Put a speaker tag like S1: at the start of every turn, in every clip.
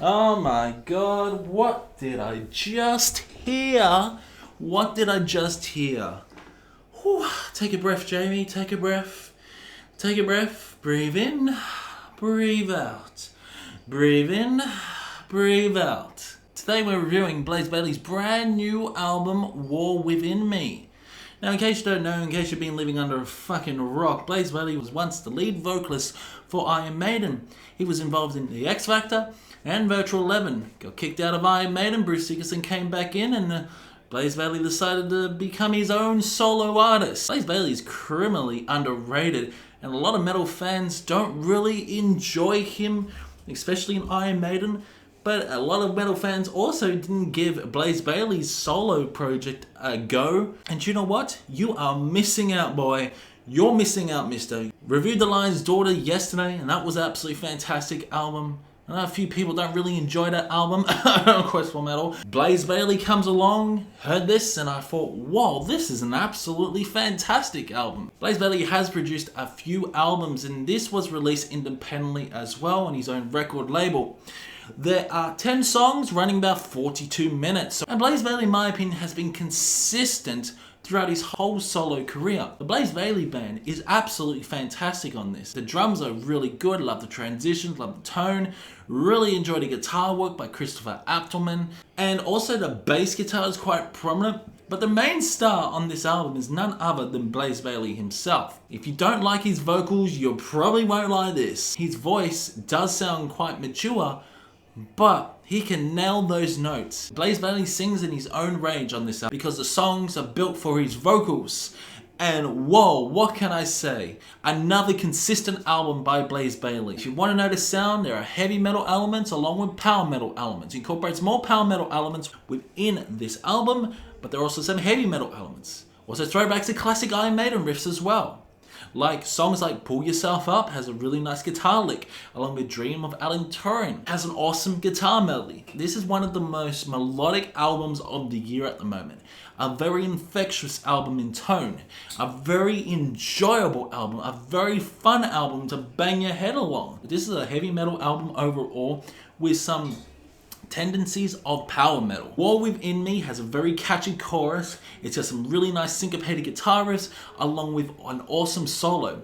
S1: Oh my god, what did I just hear? What did I just hear? Whew. Take a breath, Jamie. Take a breath. Take a breath. Breathe in. Breathe out. Breathe in. Breathe out. Today we're reviewing Blaze Bayley's brand new album, War Within Me. Now, in case you don't know, in case you've been living under a fucking rock, Blaze Bayley was once the lead vocalist for Iron Maiden. He was involved in The X Factor and Virtual 11. Got kicked out of Iron Maiden, Bruce Dickinson came back in, and Blaze Bayley decided to become his own solo artist. Blaze Bayley is criminally underrated, and a lot of metal fans don't really enjoy him, especially in Iron Maiden. But a lot of metal fans also didn't give Blaze Bayley's solo project a go. And you know what? You are missing out, boy. You're missing out, mister. Reviewed The Lion's Daughter yesterday, and that was an absolutely fantastic album. I know a few people don't really enjoy that album, Questful Metal. Blaze Bayley comes along, heard this, and I thought, whoa, this is an absolutely fantastic album. Blaze Bayley has produced a few albums, and this was released independently as well on his own record label. There are 10 songs running about 42 minutes. And Blaze Bayley, in my opinion, has been consistent throughout his whole solo career. The Blaze Bayley band is absolutely fantastic on this. The drums are really good, love the transitions, love the tone. Really enjoy the guitar work by Christopher Appleman. And also the bass guitar is quite prominent. But the main star on this album is none other than Blaze Bayley himself. If you don't like his vocals, you probably won't like this. His voice does sound quite mature, but he can nail those notes. Blaze Bayley sings in his own range on this album because the songs are built for his vocals. And whoa, what can I say? Another consistent album by Blaze Bayley. If you want to know the sound, there are heavy metal elements along with power metal elements. He incorporates more power metal elements within this album, but there are also some heavy metal elements. Also throwbacks to classic Iron Maiden riffs as well. Like songs like Pull Yourself Up has a really nice guitar lick, along with Dream of Alan Turing has an awesome guitar melody. This is one of the most melodic albums of the year at the moment. A very infectious album in tone, a very enjoyable album, a very fun album to bang your head along. This is a heavy metal album overall with some tendencies of power metal. War Within Me has a very catchy chorus. It's got some really nice syncopated guitar riffs along with an awesome solo.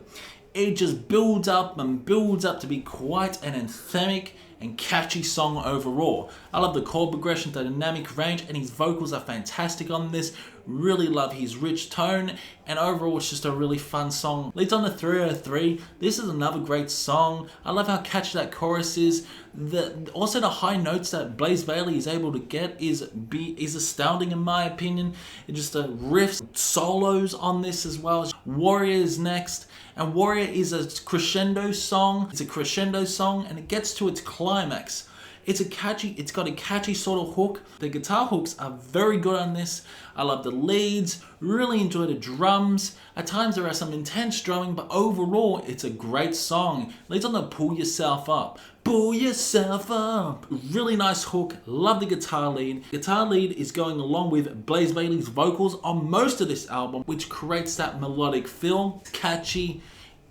S1: It just builds up and builds up to be quite an anthemic and catchy song overall. I love the chord progression, the dynamic range, and his vocals are fantastic on this. Really love his rich tone, and overall it's just a really fun song. Leads on to 303. This is another great song. I love how catchy that chorus is. Also the high notes that Blaze Bayley is able to get is astounding in my opinion. It's just the riffs, solos on this as well. Warrior is next. And Warrior is a crescendo song. It's a crescendo song, and it gets to its climax. It's got a catchy sort of hook. The guitar hooks are very good on this. I love the leads, really enjoy the drums. At times there are some intense drumming, but overall it's a great song. Leads on to Pull Yourself Up. Pull yourself up. Really nice hook. Love the guitar lead. Guitar lead is going along with Blaze Bayley's vocals on most of this album, which creates that melodic feel. It's catchy,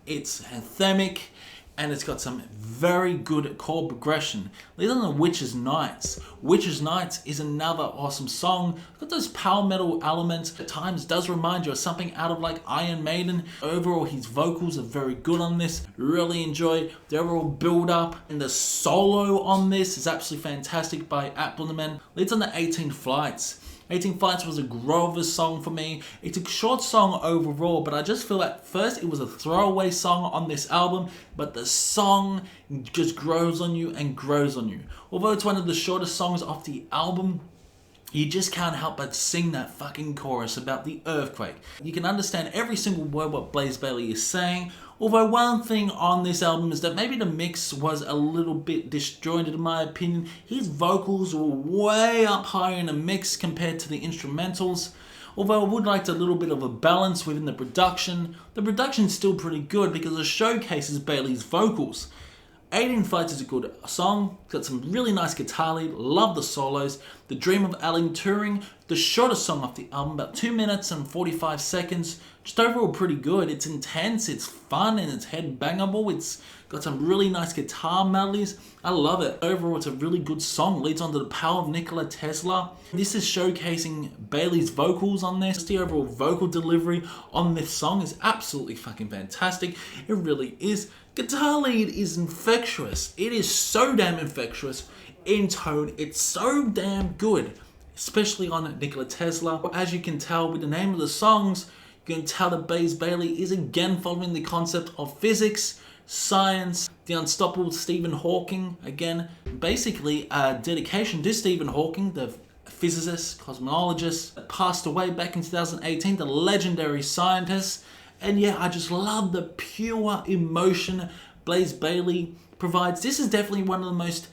S1: it's anthemic, and it's got some very good chord progression. Lead on to Witches Nights. Witches Nights is another awesome song. It's got those power metal elements. At times does remind you of something out of like Iron Maiden. Overall, his vocals are very good on this. Really enjoy the overall build up, and the solo on this is absolutely fantastic by Appleman. Leads on to 18 Flights. 18 Flights was a Grover song for me. It's a short song overall, but I just feel at first it was a throwaway song on this album, but the song just grows on you and grows on you. Although it's one of the shortest songs off the album, you just can't help but sing that fucking chorus about the earthquake. You can understand every single word what Blaze Bayley is saying. Although one thing on this album is that maybe the mix was a little bit disjointed in my opinion. His vocals were way up higher in the mix compared to the instrumentals. Although I would like a little bit of a balance within the production. The production's still pretty good because it showcases Bayley's vocals. 18 Flights is a good song. It's got some really nice guitar lead. Love the solos. The Dream of Alan Turing, the shortest song off the album, about 2 minutes and 45 seconds. just overall pretty good. It's intense, it's fun, and it's headbangable. It's got some really nice guitar melodies. I love it. Overall, it's a really good song. Leads on to the power of Nikola Tesla. This is showcasing Bayley's vocals on this. The overall vocal delivery on this song is absolutely fucking fantastic. It really is. Guitar lead is infectious. It is so damn infectious in tone. It's so damn good, especially on Nikola Tesla. As you can tell with the name of the songs, you can tell that Blaze Bayley is again following the concept of physics, science, the unstoppable Stephen Hawking. Again, basically a dedication to Stephen Hawking, the physicist, cosmologist that passed away back in 2018, the legendary scientist. And yeah, I just love the pure emotion Blaze Bayley provides. This is definitely one of the most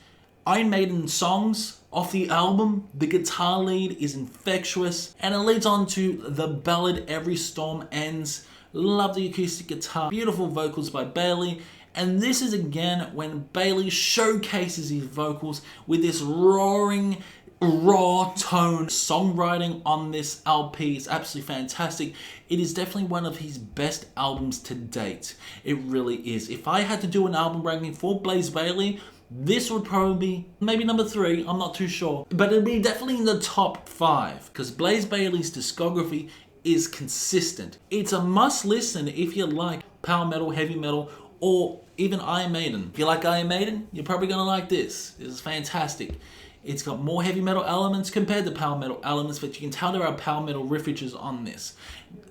S1: Iron Maiden songs off the album. The guitar lead is infectious, and it leads on to the ballad Every Storm Ends. Love the acoustic guitar, beautiful vocals by Bayley, and this is again when Bayley showcases his vocals with this roaring, raw tone. Songwriting on this LP is absolutely fantastic. It is definitely one of his best albums to date. It really is. If I had to do an album ranking for Blaze Bayley, this would probably be maybe number 3, I'm not too sure. But it'd be definitely in the top 5, because Blaze Bayley's discography is consistent. It's a must listen if you like power metal, heavy metal, or even Iron Maiden. If you like Iron Maiden, you're probably gonna like this. This is fantastic. It's got more heavy metal elements compared to power metal elements, but you can tell there are power metal riffages on this.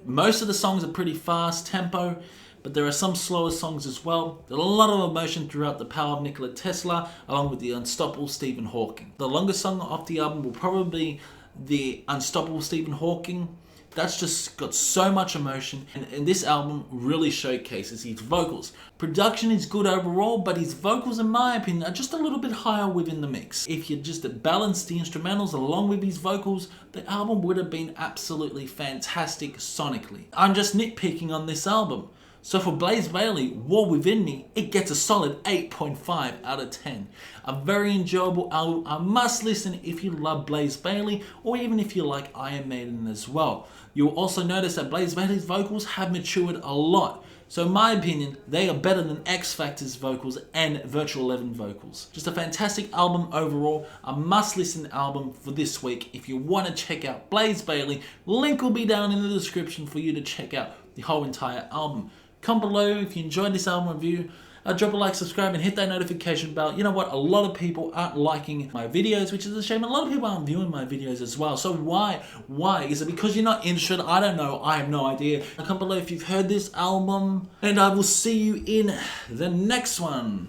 S1: Most of the songs are pretty fast tempo, but there are some slower songs as well. There's a lot of emotion throughout the power of Nikola Tesla, along with the unstoppable Stephen Hawking. The longest song off the album will probably be the unstoppable Stephen Hawking. That's just got so much emotion, and this album really showcases his vocals. Production is good overall, but his vocals, in my opinion, are just a little bit higher within the mix. If you just balanced the instrumentals along with his vocals, the album would have been absolutely fantastic sonically. I'm just nitpicking on this album. So for Blaze Bayley, War Within Me, it gets a solid 8.5 out of 10. A very enjoyable album, a must listen if you love Blaze Bayley, or even if you like Iron Maiden as well. You'll also notice that Blaze Bayley's vocals have matured a lot. So in my opinion, they are better than X Factor's vocals and Virtual Eleven vocals. Just a fantastic album overall, a must listen album for this week. If you want to check out Blaze Bayley, link will be down in the description for you to check out the whole entire album. Comment below if you enjoyed this album review. Drop a like, subscribe, and hit that notification bell. You know what? A lot of people aren't liking my videos, which is a shame. A lot of people aren't viewing my videos as well. So why? Why? Is it because you're not interested? I don't know. I have no idea. Comment below if you've heard this album. And I will see you in the next one.